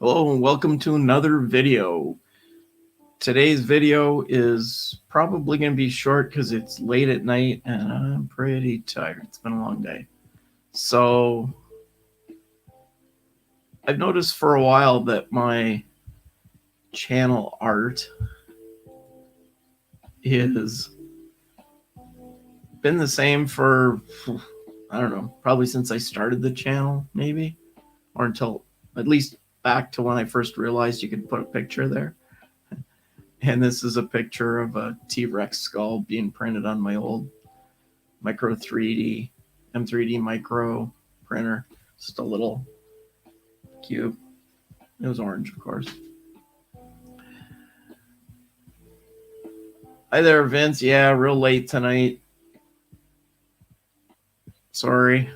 Hello and welcome to another video. Today's video is probably going to be short because it's late at night and I'm pretty tired. It's been a long day. So I've noticed for a while that my channel art has been the same for, I don't know, probably since I started the channel, maybe, or until at least back to when I first realized you could put a picture there. And this is a picture of a T-Rex skull being printed on my old micro 3D, M3D micro printer. Just a little cube. It was orange, of course. Hi there, Vince. Yeah, real late tonight. Sorry.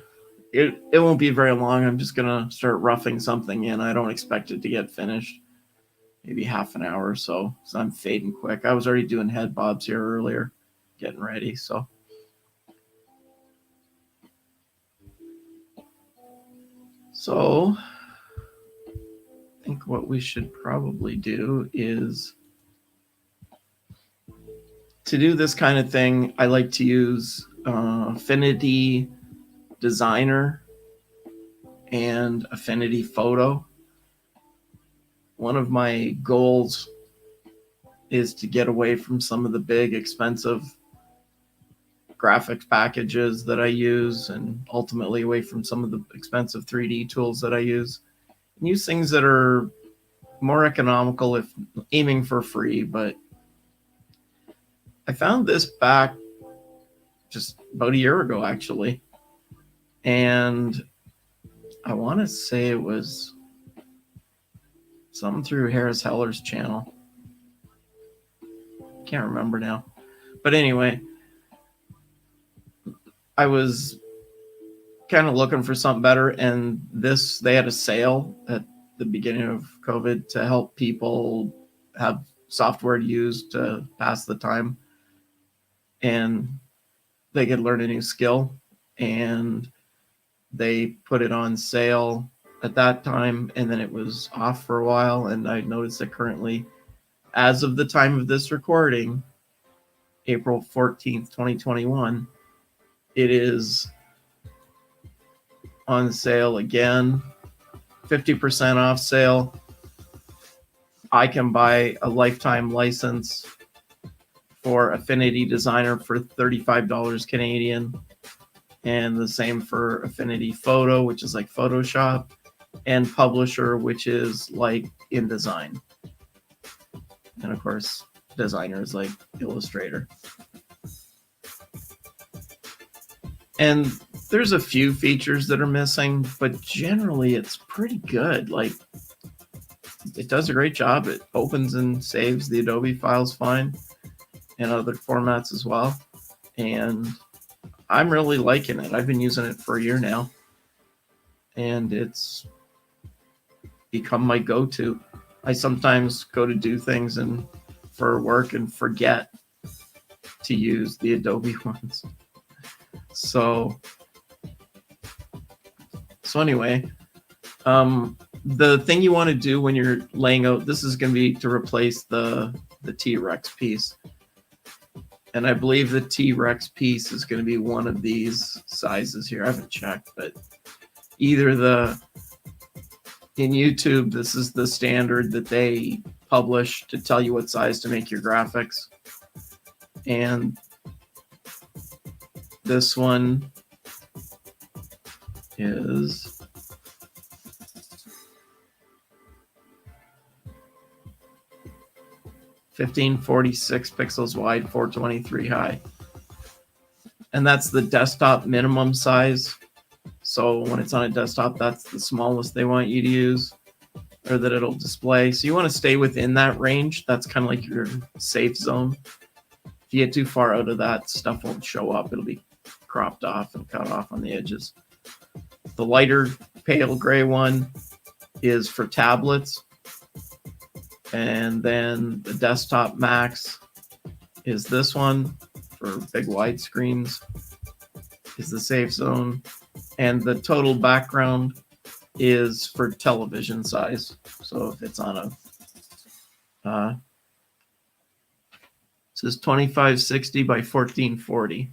It won't be very long. I'm just gonna start roughing something in. I don't expect it to get finished. Maybe half an hour or so. So I'm fading quick. I was already doing head bobs here earlier, getting ready. So I think what we should probably do is, to do this kind of thing, I like to use Affinity Designer and Affinity Photo. One of my goals is to get away from some of the big expensive graphics packages that I use, and ultimately away from some of the expensive 3D tools that I use, and use things that are more economical if aiming for free. But I found this back just about a year ago, actually, and I want to say it was something through Harris Heller's channel. Can't remember now. But anyway, I was kind of looking for something better, and they had a sale at the beginning of COVID to help people have software to use to pass the time, and they could learn a new skill, and they put it on sale at that time, and then it was off for a while. And I noticed that currently, as of the time of this recording, April 14th, 2021, it is on sale again, 50% off sale. I can buy a lifetime license for Affinity Designer for $35 Canadian, and the same for Affinity Photo, which is like Photoshop, and Publisher, which is like InDesign. And of course, Designer is like Illustrator. And there's a few features that are missing, but generally it's pretty good. Like, it does a great job. It opens and saves the Adobe files fine, and other formats as well. And I'm really liking it. I've been using it for a year now, and it's become my go-to. I sometimes go to do things and for work and forget to use the Adobe ones. So anyway, the thing you want to do when you're laying out, this is going to be to replace the T-Rex piece. And I believe the T-Rex piece is going to be one of these sizes here. I haven't checked, but either in YouTube, this is the standard that they publish to tell you what size to make your graphics. And this one is 1546 pixels wide, 423 high. And that's the desktop minimum size. So when it's on a desktop, that's the smallest they want you to use, or that it'll display. So you want to stay within that range. That's kind of like your safe zone. If you get too far out of that, stuff won't show up. It'll be cropped off and cut off on the edges. The lighter pale gray one is for tablets. And then the desktop max is this one for big wide screens, is the safe zone. And the total background is for television size. So if it's on a, it says 2560 by 1440.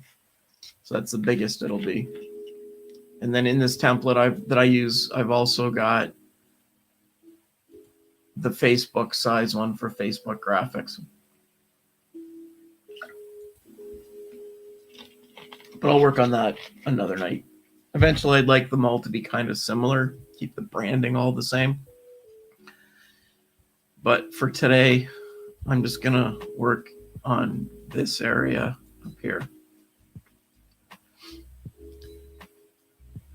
So that's the biggest it'll be. And then in this template that I use, I've also got the Facebook size one for Facebook graphics. But I'll work on that another night. Eventually, I'd like them all to be kind of similar, keep the branding all the same. But for today, I'm just going to work on this area up here.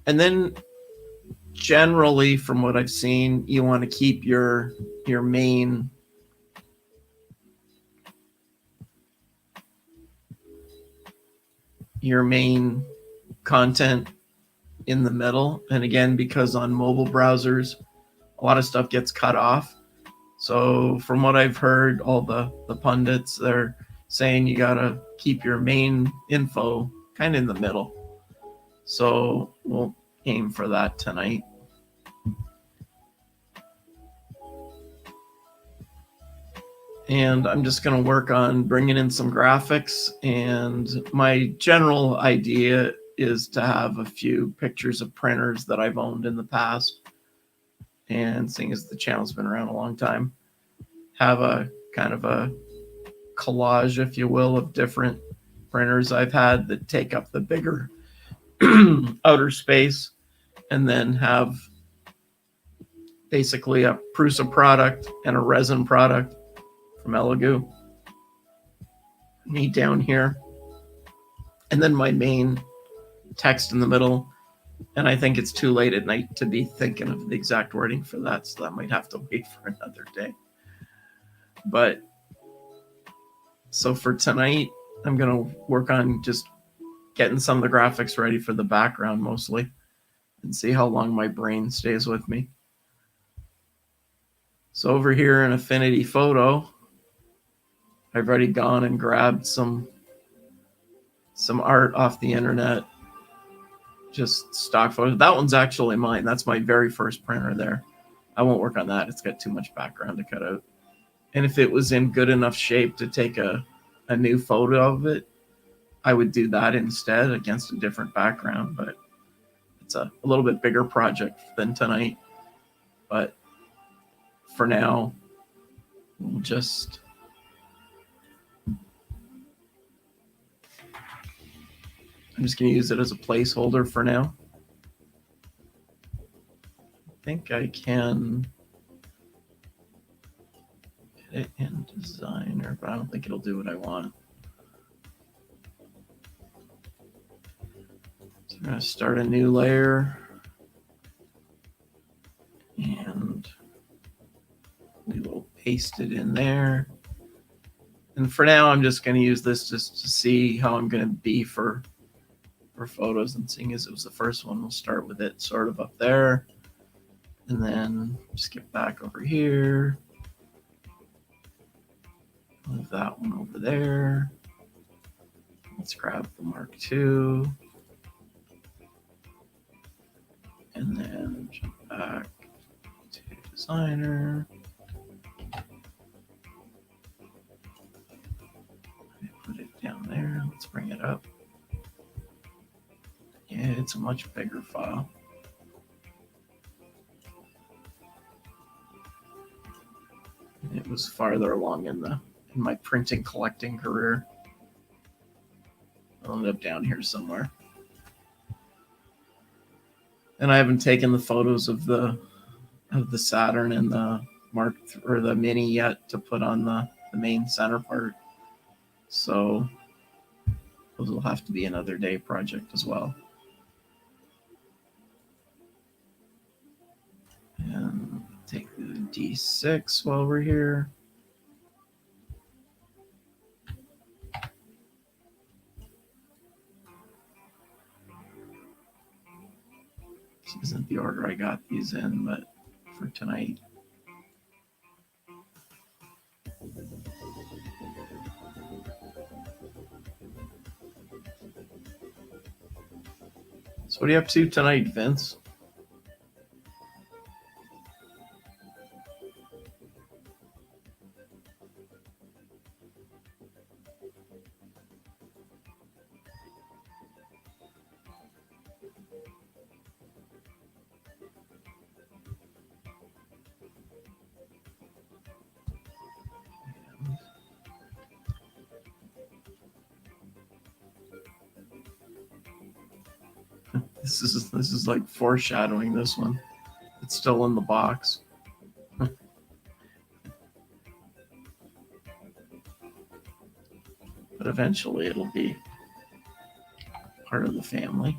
And then generally, from what I've seen, you want to keep your main content in the middle. And again, because on mobile browsers, a lot of stuff gets cut off. So from what I've heard, all the pundits, they're saying you gotta keep your main info kind of in the middle. So we'll aim for that tonight. And I'm just going to work on bringing in some graphics. And my general idea is to have a few pictures of printers that I've owned in the past. And seeing as the channel's been around a long time, have a kind of a collage, if you will, of different printers I've had that take up the bigger outer space, and then have basically a Prusa product and a resin product from Elegoo, me down here, and then my main text in the middle. And I think it's too late at night to be thinking of the exact wording for that, so that might have to wait for another day. But so for tonight, I'm going to work on just getting some of the graphics ready for the background mostly, and see how long my brain stays with me. So over here in Affinity Photo, I've already gone and grabbed some art off the internet, just stock photos. That one's actually mine. That's my very first printer there. I won't work on that. It's got too much background to cut out. And if it was in good enough shape to take a new photo of it, I would do that instead against a different background. But it's a little bit bigger project than tonight. But for now, we'll just... I'm just going to use it as a placeholder for now. I think I can edit in Designer, but I don't think it'll do what I want. So I'm going to start a new layer, and we will paste it in there. And for now, I'm just going to use this just to see how I'm going to be for photos, and seeing as it was the first one, we'll start with it sort of up there, and then just get back over here, move that one over there. Let's grab the Mark II, and then jump back to Designer. Put it down there. Let's bring it up. Yeah, it's a much bigger file. It was farther along in my printing collecting career. I'll end up down here somewhere. And I haven't taken the photos of the Saturn and the Mark or the Mini yet to put on the main center part. So those will have to be another day project as well. And take the D6 while we're here. This isn't the order I got these in, but for tonight. So what are you up to tonight, Vince? This is like foreshadowing this one. It's still in the box. But eventually it'll be part of the family.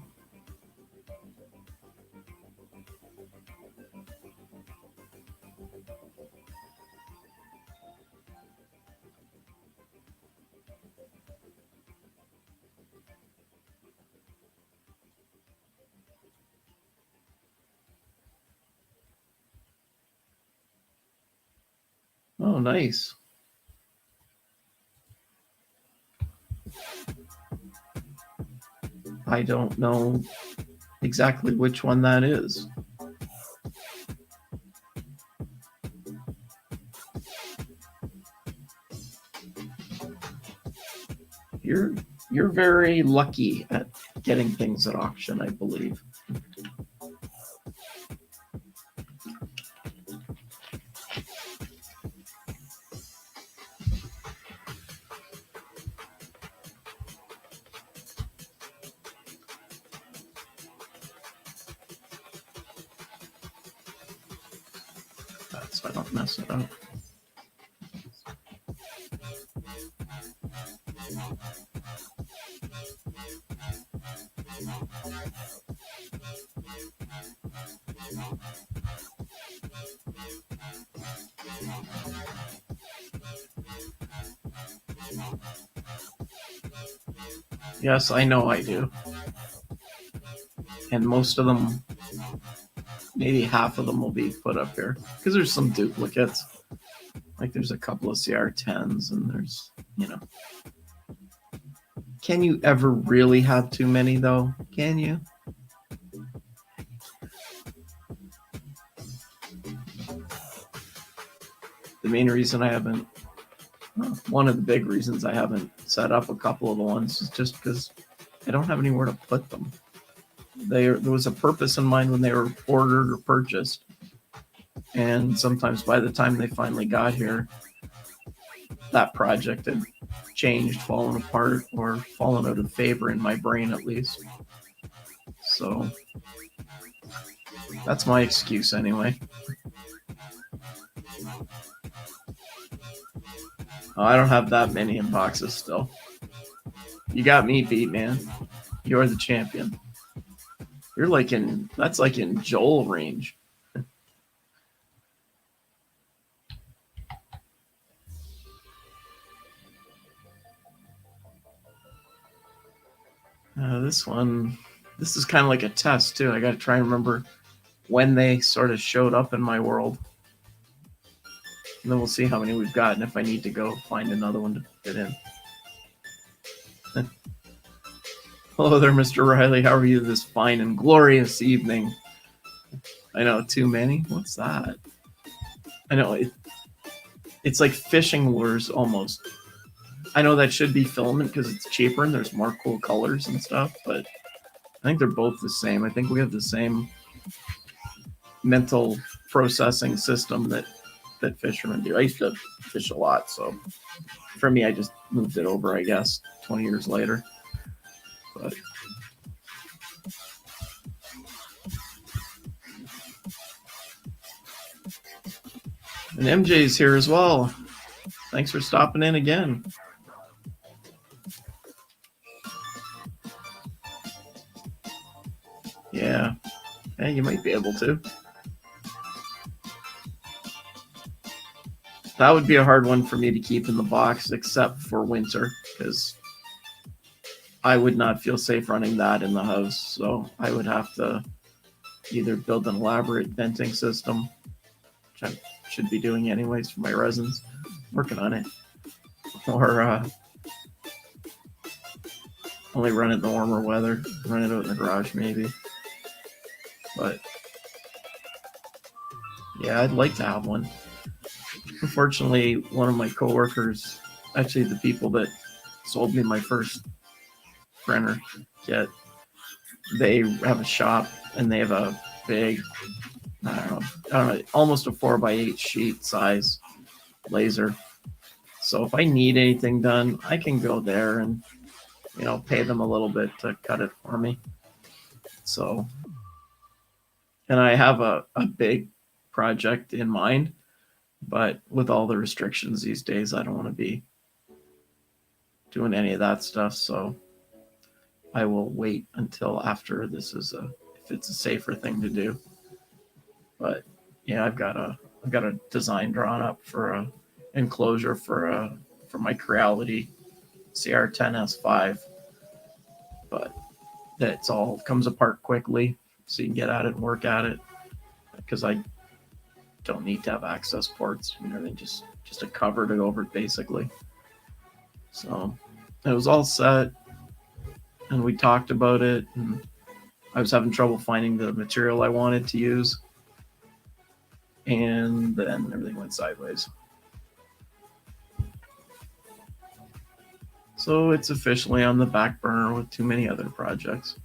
Oh, nice. I don't know exactly which one that is. You're very lucky at getting things at auction, I believe. So I don't mess it up. Yes, I know I do. And most of them, maybe half of them will be put up here. Because there's some duplicates. Like there's a couple of CR10s and there's, you know. Can you ever really have too many though? Can you? The main reason I haven't, well, one of the big reasons I haven't set up a couple of the ones is just because I don't have anywhere to put them. There was a purpose in mind when they were ordered or purchased. And sometimes by the time they finally got here, that project had changed, fallen apart, or fallen out of favor in my brain at least. So that's my excuse anyway. Oh, I don't have that many in boxes still. You got me beat, man. You're the champion. You're like in, that's like in Joel range. This one, this is kind of like a test too. I got to try and remember when they sort of showed up in my world. And then we'll see how many we've got and if I need to go find another one to fit in. Hello there, Mr. Riley. How are you this fine and glorious evening? I know, too many? What's that? I know, it's like fishing lures almost. I know that should be filament because it's cheaper and there's more cool colors and stuff, but I think they're both the same. I think we have the same mental processing system that fishermen do. I used to fish a lot, so for me, I just moved it over, I guess, 20 years later. But and MJ's here as well. Thanks for stopping in again. Yeah, you might be able to. that would be a hard one for me to keep in the box, except for winter, because I would not feel safe running that in the house. So I would have to either build an elaborate venting system, which I should be doing anyways for my resins, working on it, or only run it in the warmer weather, run it out in the garage maybe. But yeah, I'd like to have one. Unfortunately, one of my coworkers, actually the people that sold me my first printer kit, they have a shop and they have a big, I don't know, almost a 4x8 sheet size laser. So if I need anything done, I can go there and pay them a little bit to cut it for me. So, and I have a big project in mind, but with all the restrictions these days, I don't want to be doing any of that stuff. So I will wait until after this is if it's a safer thing to do. But yeah, I've got a design drawn up for a enclosure for my Creality CR10S5, but that's all comes apart quickly, so you can get at it and work at it, because I don't need to have access ports. They just a cover to go over it basically. So it was all set, and we talked about it, and I was having trouble finding the material I wanted to use, and then everything went sideways. So it's officially on the back burner with too many other projects.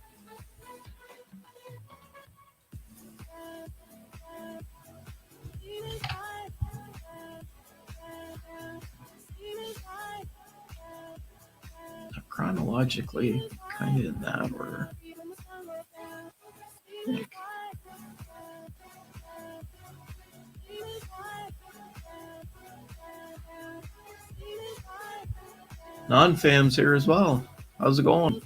Chronologically, kind of in that order. Non-fam's here as well. How's it going?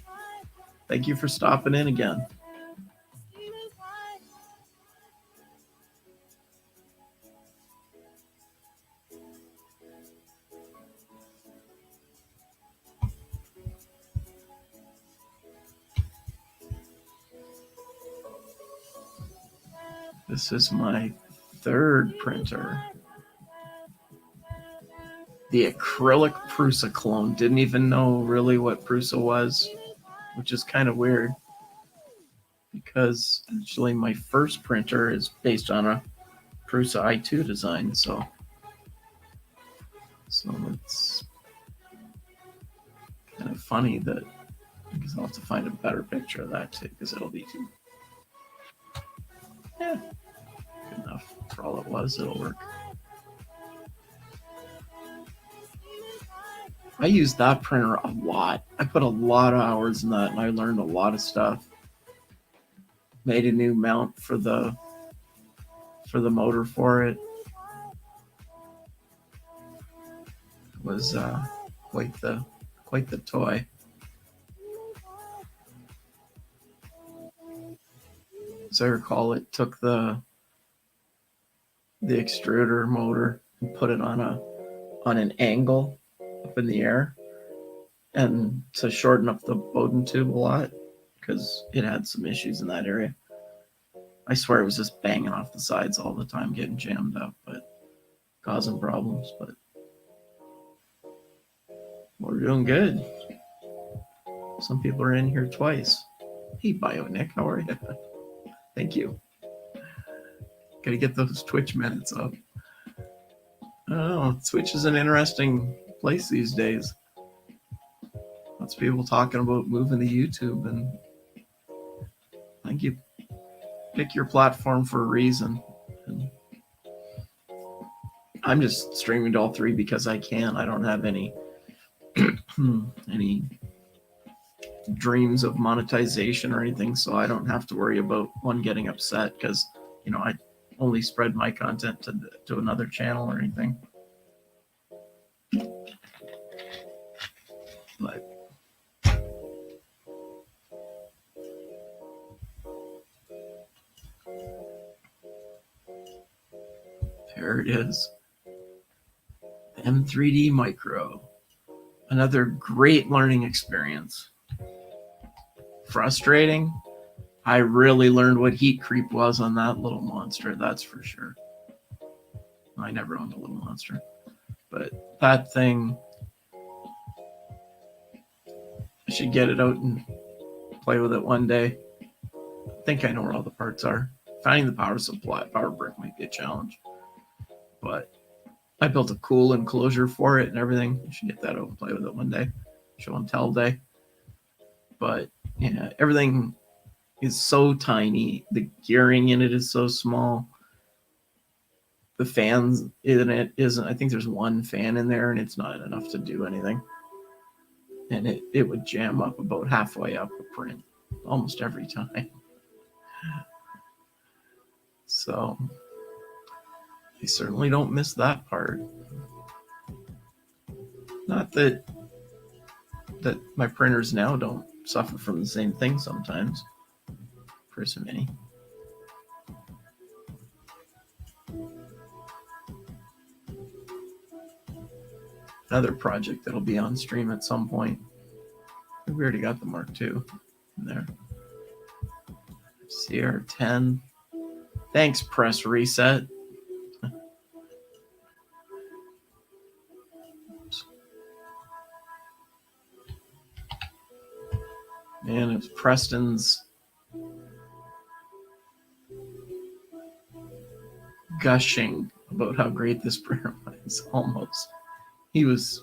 Thank you for stopping in again. This is my third printer. The acrylic Prusa clone. Didn't even know really what Prusa was, which is kind of weird, because actually my first printer is based on a Prusa i2 design, so it's kind of funny that, because I'll have to find a better picture of that too, because it'll be too, good enough for all it was. It'll work. I used that printer a lot. I put a lot of hours in that, and I learned a lot of stuff. Made a new mount for the motor for it. It was quite the toy. As I recall, it took the extruder motor and put it on an angle up in the air, and to shorten up the Bowden tube a lot, because it had some issues in that area. I swear it was just banging off the sides all the time, getting jammed up, but causing problems. But we're doing good. Some people are in here twice. Hey, Bionic, how are you? Thank you. Gotta get those Twitch minutes up. I don't know. Twitch is an interesting place these days. Lots of people talking about moving to YouTube, and I think you pick your platform for a reason. And I'm just streaming to all three because I can. I don't have any any dreams of monetization or anything, so I don't have to worry about one getting upset because I only spread my content to another channel or anything. But there it is. M3D Micro. Another great learning experience. Frustrating. I really learned what heat creep was on that little monster, that's for sure. I never owned a little monster. But that thing, I should get it out and play with it one day. I think I know where all the parts are. Finding the power supply, power brick might be a challenge. But I built a cool enclosure for it and everything. I should get that out and play with it one day. Show and tell day. But yeah, everything is so tiny. The gearing in it is so small. The fans in it isn't, I think there's one fan in there and it's not enough to do anything. And it would jam up about halfway up a print almost every time. So I certainly don't miss that part. Not that my printers now don't suffer from the same thing sometimes. For so many. Another project that'll be on stream at some point. We already got the Mark II in there. CR10. Thanks, Press Reset. Man, it's Preston's gushing about how great this printer was. Almost. It was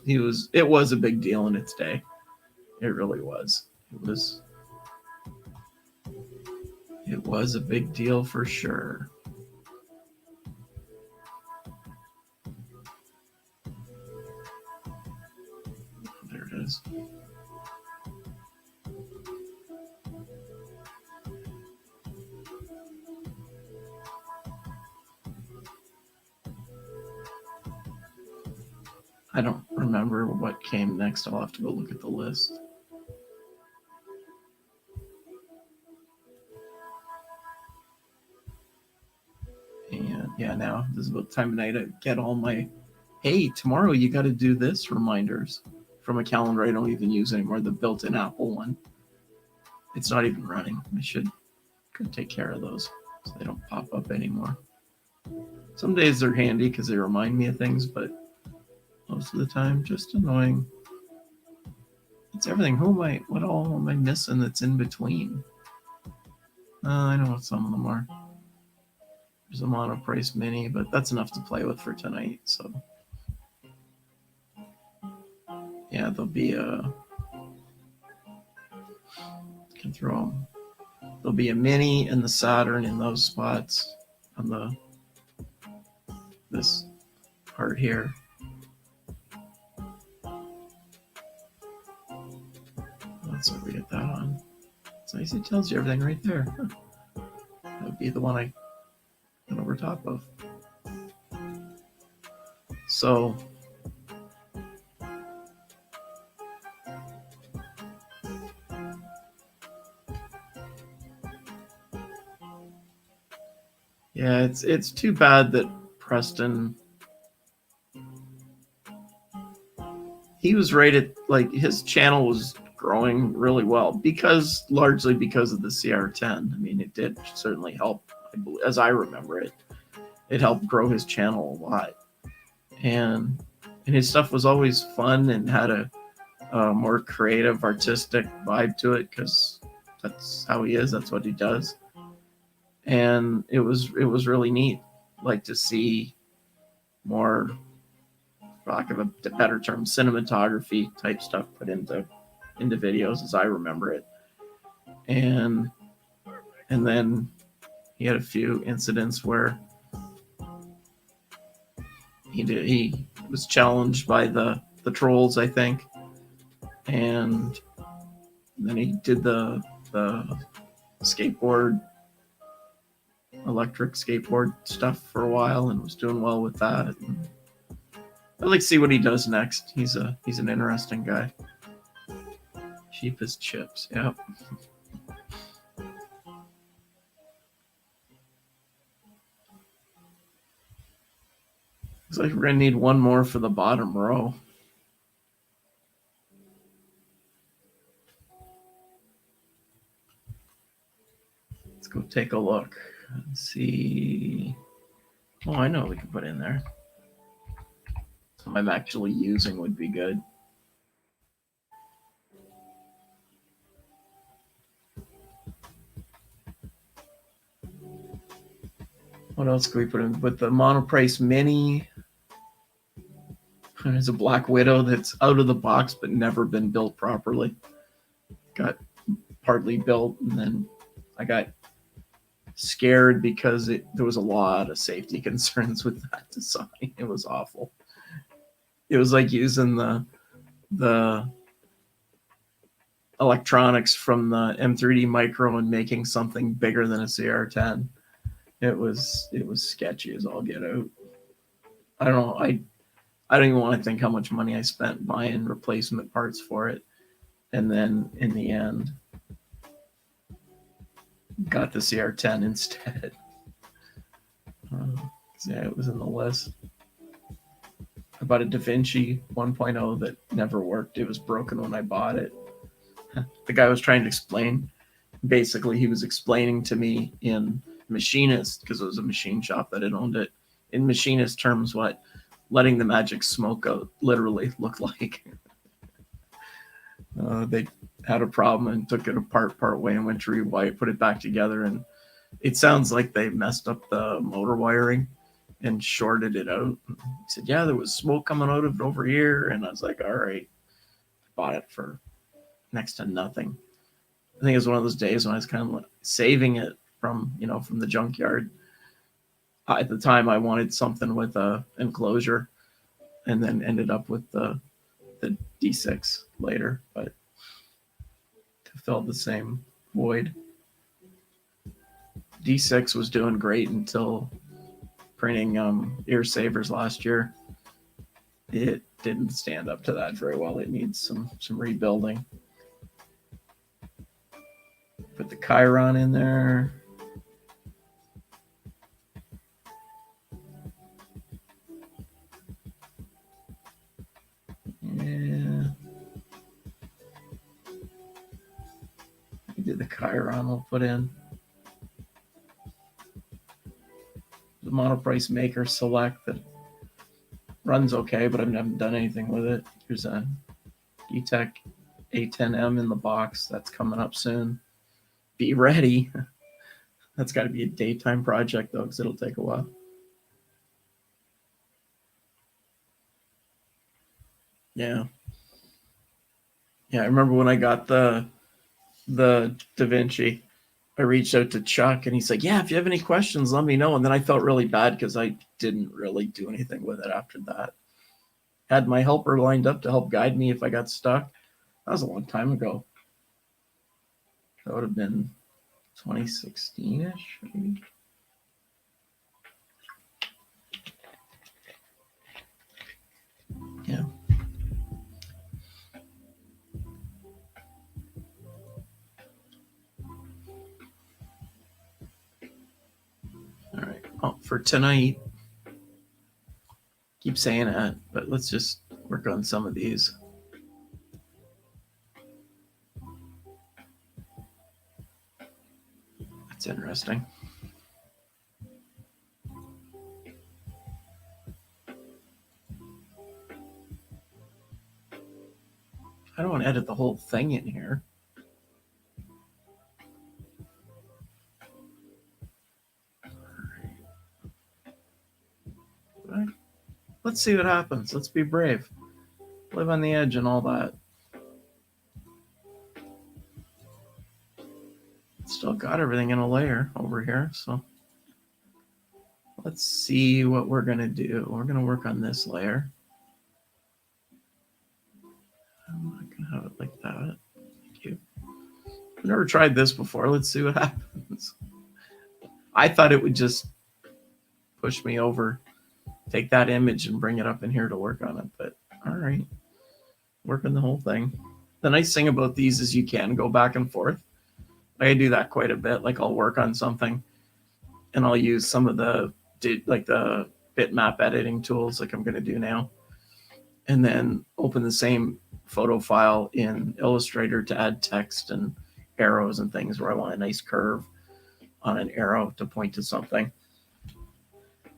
a big deal in its day. It really was. It was a big deal for sure. There it is. I don't remember what came next. I'll have to go look at the list. And yeah, now this is about the time of night I get all my, hey, tomorrow you got to do this reminders from a calendar I don't even use anymore, the built-in Apple one. It's not even running. I should take care of those so they don't pop up anymore. Some days they're handy because they remind me of things, but most of the time, just annoying. It's everything. What all am I missing that's in between? I know what some of them are. There's a monoprice mini, but that's enough to play with for tonight. So yeah, there'll be can throw them. There'll be a mini and the Saturn in those spots on this part here. Let's see if we get that on. It's nice. It tells you everything right there. That would be the one I went over top of. So yeah, it's too bad that Preston, he was rated, like, his channel was growing really well largely because of the CR10. I mean, it did certainly help, as I remember it. It helped grow his channel a lot. And his stuff was always fun and had a more creative, artistic vibe to it because that's how he is. That's what he does. And it was really neat, like, to see more, for lack of a better term, cinematography type stuff put into videos as I remember it. And then he had a few incidents where he was challenged by the trolls, I think, and then he did the skateboard, electric skateboard stuff for a while and was doing well with that. And I'd like to see what he does next. He's an interesting guy. Cheap as chips. Yep. like we're gonna need one more for the bottom row. Let's go take a look and see. Oh, I know what we can put in there. Some I'm actually using would be good. What else can we put in? With the Monoprice Mini, there's a Black Widow that's out of the box but never been built properly. Got partly built, and then I got scared because there was a lot of safety concerns with that design. It was awful. It was like using the electronics from the M3D Micro and making something bigger than a CR10. It was sketchy as all get out. I don't know. I don't even want to think how much money I spent buying replacement parts for it, and then in the end, got the CR10 instead. Yeah, it was in the list. I bought a DaVinci 1.0 that never worked. It was broken when I bought it. The guy was trying to explain. Basically, he was explaining to me in machinist, because it was a machine shop that had owned it, in machinist terms, what letting the magic smoke out literally looked like. They had a problem and took it apart part way and went to rewire, put it back together, and it sounds like they messed up the motor wiring and shorted it out. He said, yeah, there was smoke coming out of it over here. And I was like, all right. Bought it for next to nothing. I think it was one of those days when I was kind of like saving it from the junkyard. At the time, I wanted something with a enclosure, and then ended up with the D6 later, but to fill the same void. D6 was doing great until printing ear savers last year. It didn't stand up to that very well. It needs some rebuilding. Put the Chiron in there. Yeah. I did the Chiron we'll put in. The Monoprice Maker Select that runs okay, but I haven't done anything with it. Here's a D-Tech A10M in the box. That's coming up soon. Be ready. That's got to be a daytime project, though, because it'll take a while. Yeah. Yeah, I remember when I got the DaVinci, I reached out to Chuck, and he's like, yeah, if you have any questions, let me know. And then I felt really bad because I didn't really do anything with it after that. Had my helper lined up to help guide me if I got stuck. That was a long time ago. That would have been 2016-ish, maybe. Yeah. All right. Oh, for tonight, keep saying that, but let's just work on some of these. That's interesting. I don't want to edit the whole thing in here. Right. Let's see what happens. Let's be brave. Live on the edge and all that. Still got everything in a layer over here, so let's see what we're going to do. We're going to work on this layer. I'm not going to have it like that. Thank you. I've never tried this before. Let's see what happens. I thought it would just push me over, take that image and bring it up in here to work on it, but all right. Working the whole thing. The nice thing about these is you can go back and forth. I do that quite a bit. Like I'll work on something and I'll use some of the bitmap editing tools like I'm going to do now, and then open the same photo file in Illustrator to add text and arrows and things where I want a nice curve on an arrow to point to something.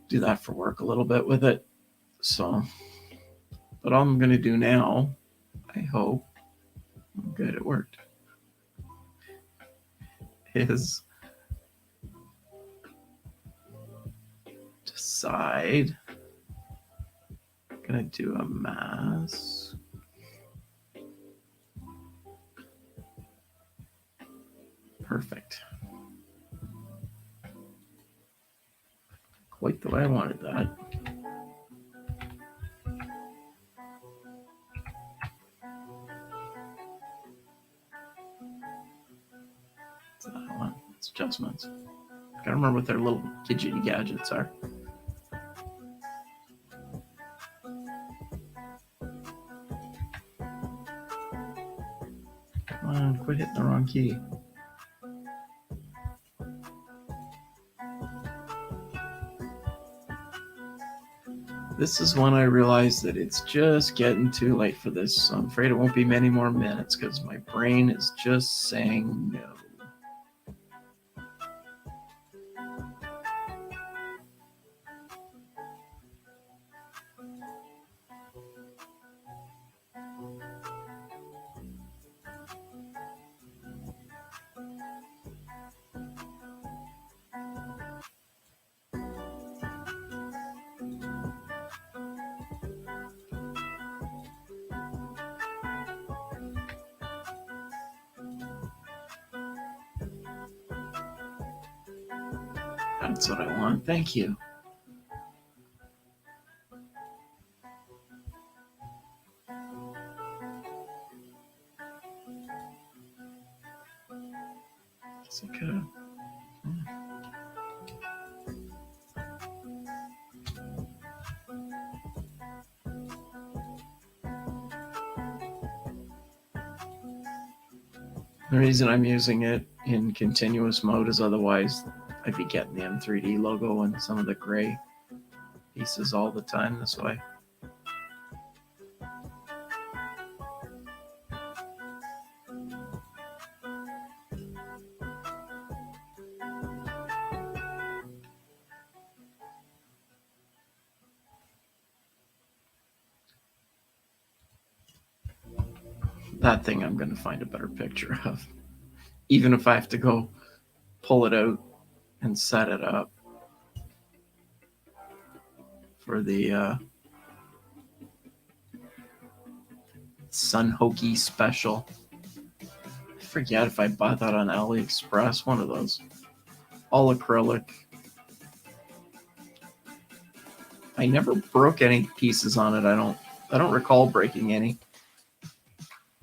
Do that for work a little bit with it. So, but all I'm going to do now, I hope, good, it worked, is decide. I'm going to do a mask. Perfect. Quite the way I wanted that. It's that one. It's adjustments. Gotta remember what their little gadgety gadgets are. Come on, quit hitting the wrong key. This is when I realized that it's just getting too late for this. So I'm afraid it won't be many more minutes because my brain is just saying no. That's what I want. Thank you. Guess I could. The reason I'm using it in continuous mode is otherwise I'd be getting the M3D logo and some of the gray pieces all the time this way. That thing I'm going to find a better picture of, even if I have to go pull it out and set it up for the Sun Hoki special. I forget if I bought that on AliExpress, one of those. All acrylic. I never broke any pieces on it. I don't recall breaking any.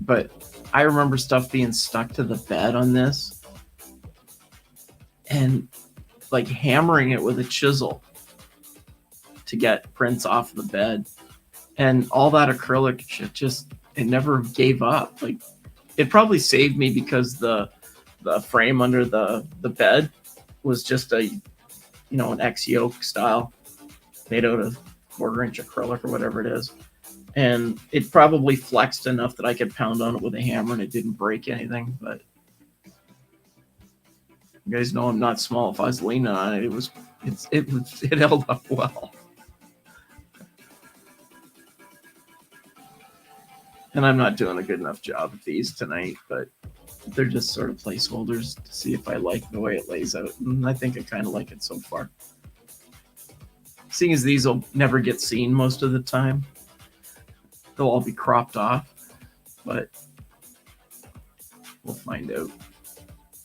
But I remember stuff being stuck to the bed on this and like hammering it with a chisel to get prints off the bed. And all that acrylic shit just, it never gave up. Like, it probably saved me because the frame under the bed was just a, an ex-yoke style made out of 1/4-inch acrylic or whatever it is. And it probably flexed enough that I could pound on it with a hammer and it didn't break anything. But you guys know I'm not small. If I was leaning on it, it held up well. And I'm not doing a good enough job of these tonight, but they're just sort of placeholders to see if I like the way it lays out. And I think I kind of like it so far. Seeing as these will never get seen most of the time, they'll all be cropped off, but we'll find out.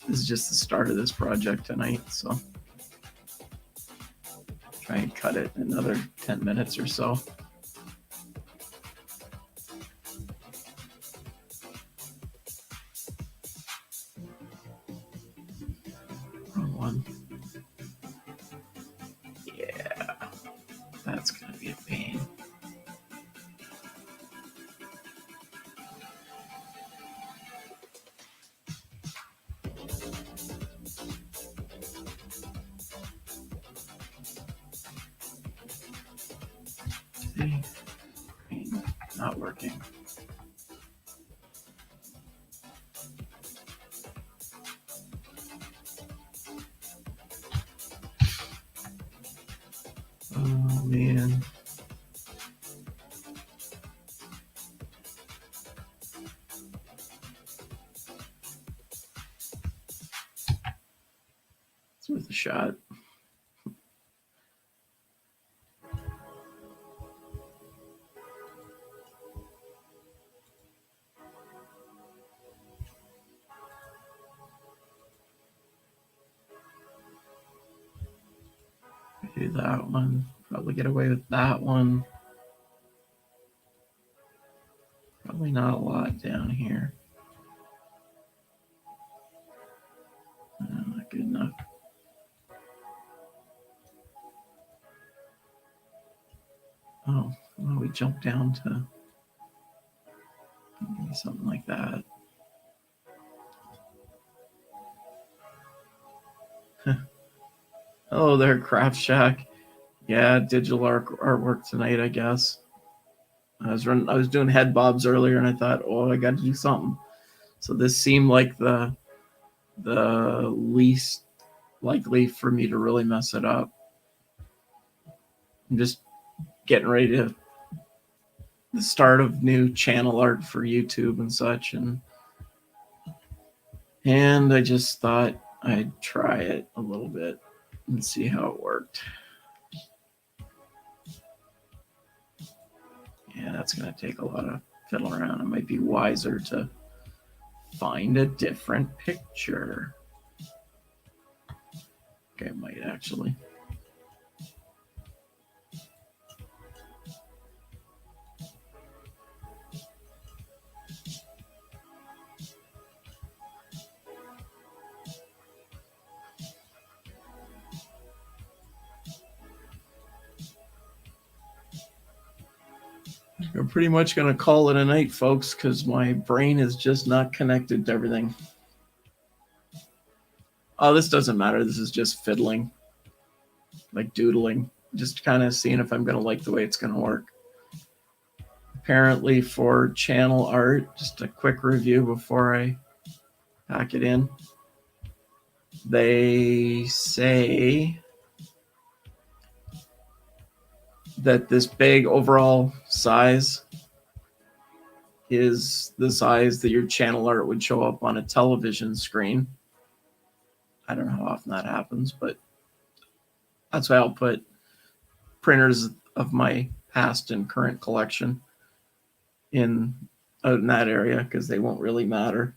This is just the start of this project tonight, so try and cut it another 10 minutes or so. Wrong one. Yeah, that's gonna be a pain. Seriously? I mean, not working. Oh man. It's worth a shot. Do that one. Probably get away with that one. Probably not a lot down here. Not good enough. Oh, well, we jumped down to maybe something like that. Oh, there, Craft Shack. Yeah, digital artwork tonight, I guess. I was doing head bobs earlier, and I thought, oh, I got to do something. So this seemed like the least likely for me to really mess it up. I'm just getting ready to the start of new channel art for YouTube and such, and I just thought I'd try it a little bit and see how it worked. Yeah, that's going to take a lot of fiddling around. It might be wiser to find a different picture. Okay, it might actually. We're pretty much going to call it a night, folks, because my brain is just not connected to everything. Oh, this doesn't matter. This is just fiddling, like doodling, just kind of seeing if I'm going to like the way it's going to work. Apparently for channel art, just a quick review before I pack it in. They say that this big overall size is the size that your channel art would show up on a television screen. I don't know how often that happens, but that's why I'll put printers of my past and current collection in that area because they won't really matter.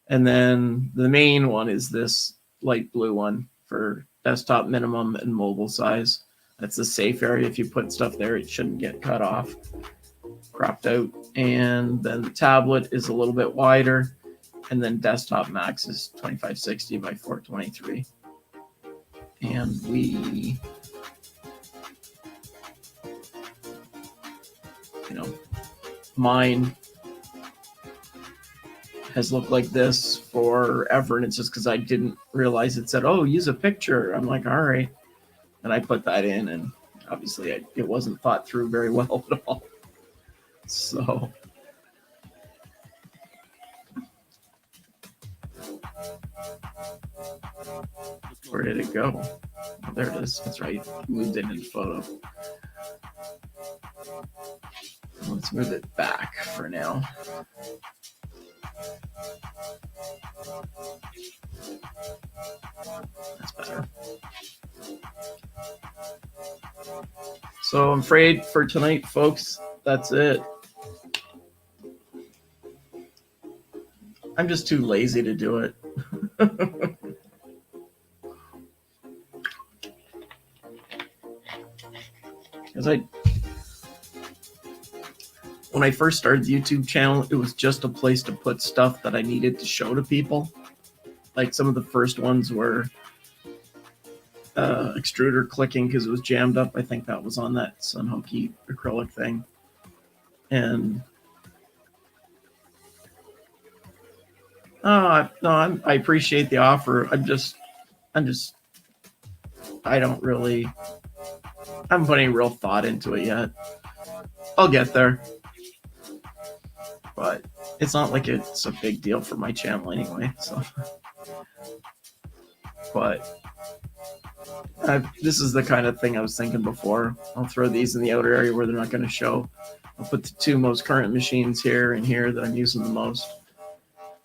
And then the main one is this light blue one for desktop minimum and mobile size. That's the safe area. If you put stuff there, it shouldn't get cut off, cropped out. And then the tablet is a little bit wider. And then desktop max is 2560 by 423. And we, mine has looked like this forever, and it's just because I didn't realize it said, oh, use a picture. I'm like, all right. And I put that in, and obviously it wasn't thought through very well at all. So where did it go? Oh, there it is. That's right. Moved it into photo. Let's move it back for now. That's better. So I'm afraid for tonight, folks, that's it. I'm just too lazy to do it. Because when I first started the YouTube channel, it was just a place to put stuff that I needed to show to people. Like some of the first ones were extruder clicking because it was jammed up. I think that was on that Sunhokey acrylic thing. And I appreciate the offer. I don't really I haven't put any real thought into it yet. I'll get there. But it's not like it's a big deal for my channel anyway. So, but this is the kind of thing I was thinking before. I'll throw these in the outer area where they're not going to show. I'll put the two most current machines here and here that I'm using the most,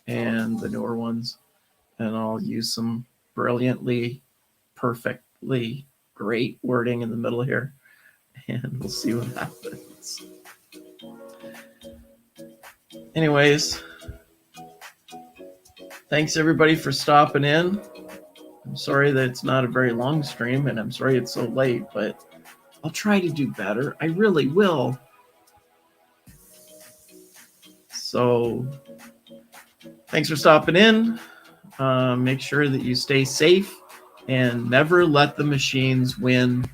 and the newer ones, and I'll use some brilliantly, perfectly great wording in the middle here, and we'll see what happens. Anyways, thanks everybody for stopping in. I'm sorry that it's not a very long stream, and I'm sorry it's so late, but I'll try to do better. I really will. So thanks for stopping in. Make sure that you stay safe and never let the machines win